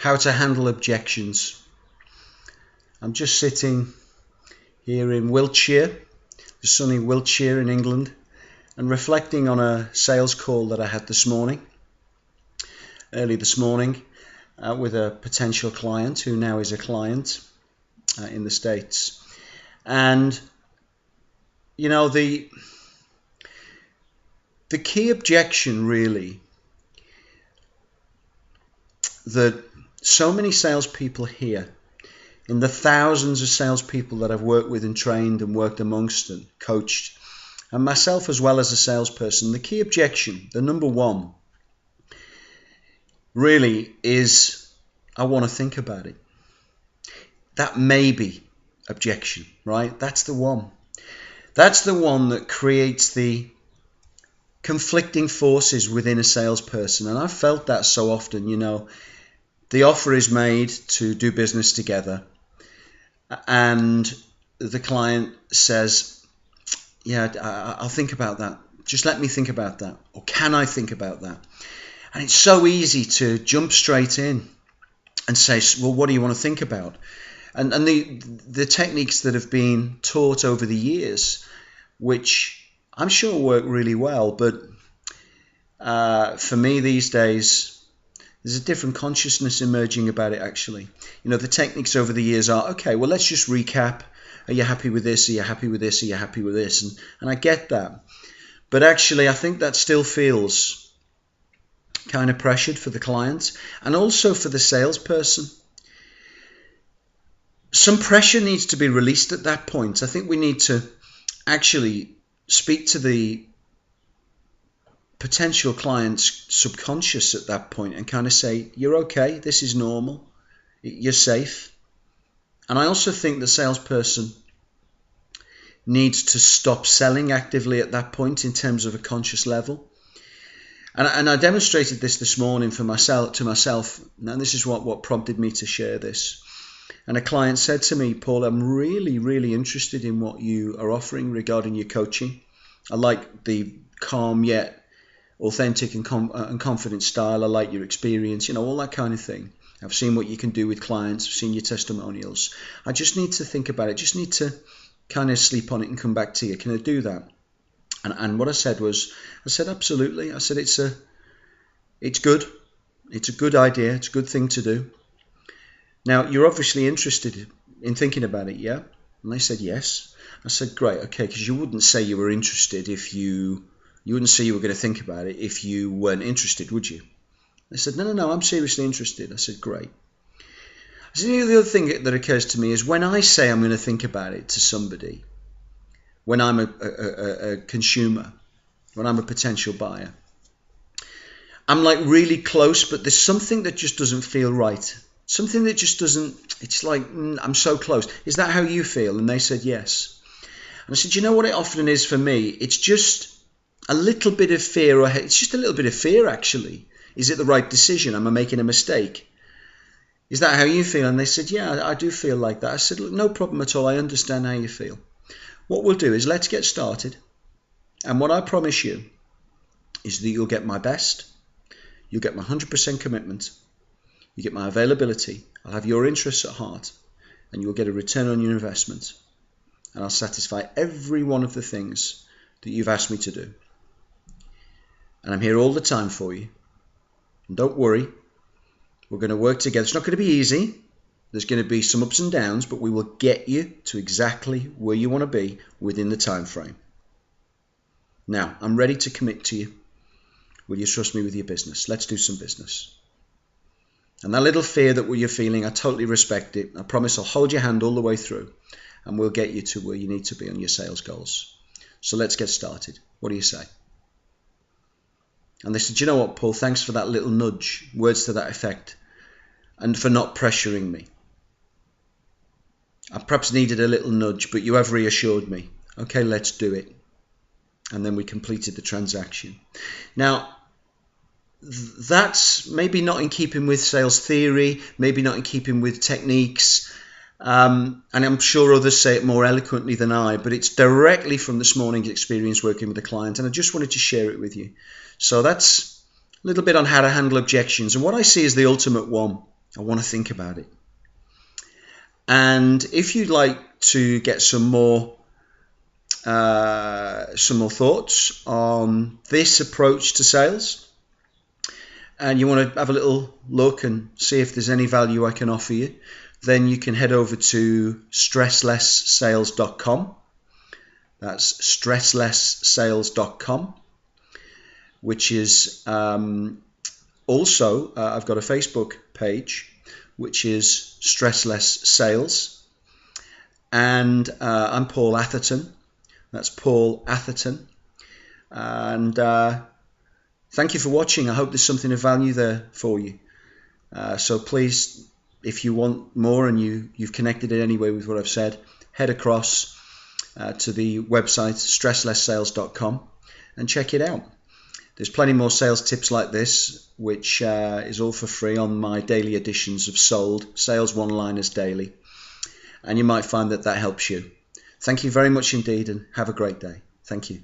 how to handle objections. I'm just sitting here in Wiltshire, the sunny Wiltshire in England, and reflecting on a sales call that I had early this morning, with a potential client who now is a client in the States. And you know, the key objection really that so many salespeople hear, in the thousands of salespeople that I've worked with and trained and worked amongst and coached, and myself as well as a salesperson, the key objection, the number one, really is, I want to think about it. That maybe objection, right? That's the one. That's the one that creates the conflicting forces within a salesperson. And I've felt that so often, you know. The offer is made to do business together, and the client says, yeah, I'll think about that. Just let me think about that. Or can I think about that? And it's so easy to jump straight in and say, well, what do you want to think about? And the techniques that have been taught over the years, which I'm sure work really well, but for me these days, there's a different consciousness emerging about it, actually. You know, the techniques over the years are, okay, well, let's just recap. Are you happy with this? Are you happy with this? Are you happy with this? And I get that. But actually, I think that still feels kind of pressured for the client and also for the salesperson. Some pressure needs to be released at that point. I think we need to actually speak to the potential client's subconscious at that point and kind of say, you're okay, this is normal, you're safe. And I also think the salesperson needs to stop selling actively at that point in terms of a conscious level. And I demonstrated this morning to myself, and this is what prompted me to share this. And a client said to me, Paul, I'm really, really interested in what you are offering regarding your coaching. I like the calm yet authentic and confident style. I like your experience, you know, all that kind of thing. I've seen what you can do with clients. I've seen your testimonials. I just need to think about it. Just need to kind of sleep on it and come back to you. Can I do that? And what I said was, absolutely. I said, it's good. It's a good idea. It's a good thing to do. Now, you're obviously interested in thinking about it, yeah? And they said, yes. I said, great, okay, because you wouldn't say you were interested if you wouldn't say you were going to think about it if you weren't interested, would you? They said, no, I'm seriously interested. I said, great. I said, the other thing that occurs to me is when I say I'm going to think about it to somebody, when I'm a consumer, when I'm a potential buyer, I'm like really close, but there's something that just doesn't feel right. Something that just doesn't, it's like, I'm so close. Is that how you feel? And they said, yes. And I said, you know what it often is for me? It's just a little bit of fear, or it's just a little bit of fear, actually. Is it the right decision? Am I making a mistake? Is that how you feel? And they said, yeah, I do feel like that. I said, look, no problem at all. I understand how you feel. What we'll do is let's get started. And what I promise you is that you'll get my best. You'll get my 100% commitment. You get my availability. I'll have your interests at heart. And you'll get a return on your investment. And I'll satisfy every one of the things that you've asked me to do. And I'm here all the time for you. And don't worry, we're going to work together. It's not going to be easy. There's going to be some ups and downs, but we will get you to exactly where you want to be within the time frame. Now, I'm ready to commit to you. Will you trust me with your business? Let's do some business. And that little fear that you're feeling, I totally respect it. I promise I'll hold your hand all the way through, and we'll get you to where you need to be on your sales goals. So let's get started. What do you say? And they said, you know what, Paul, thanks for that little nudge, words to that effect, and for not pressuring me. I perhaps needed a little nudge, but you have reassured me. Okay, let's do it. And then we completed the transaction. Now, that's maybe not in keeping with sales theory, maybe not in keeping with techniques, and I'm sure others say it more eloquently than I, but it's directly from this morning's experience working with a client, and I just wanted to share it with you. So that's a little bit on how to handle objections. And what I see is the ultimate one I want to think about it. And if you'd like to get some more thoughts on this approach to sales, and you want to have a little look and see if there's any value I can offer you, then you can head over to stresslesssales.com. That's stresslesssales.com, which is also, I've got a Facebook page, which is Stressless Sales. And I'm Paul Atherton. That's Paul Atherton. And thank you for watching. I hope there's something of value there for you. So please, if you want more and you've connected in any way with what I've said, head across to the website stresslesssales.com and check it out. There's plenty more sales tips like this, which is all for free on my daily editions of Sold, Sales One-Liners Daily. And you might find that helps you. Thank you very much indeed, and have a great day. Thank you.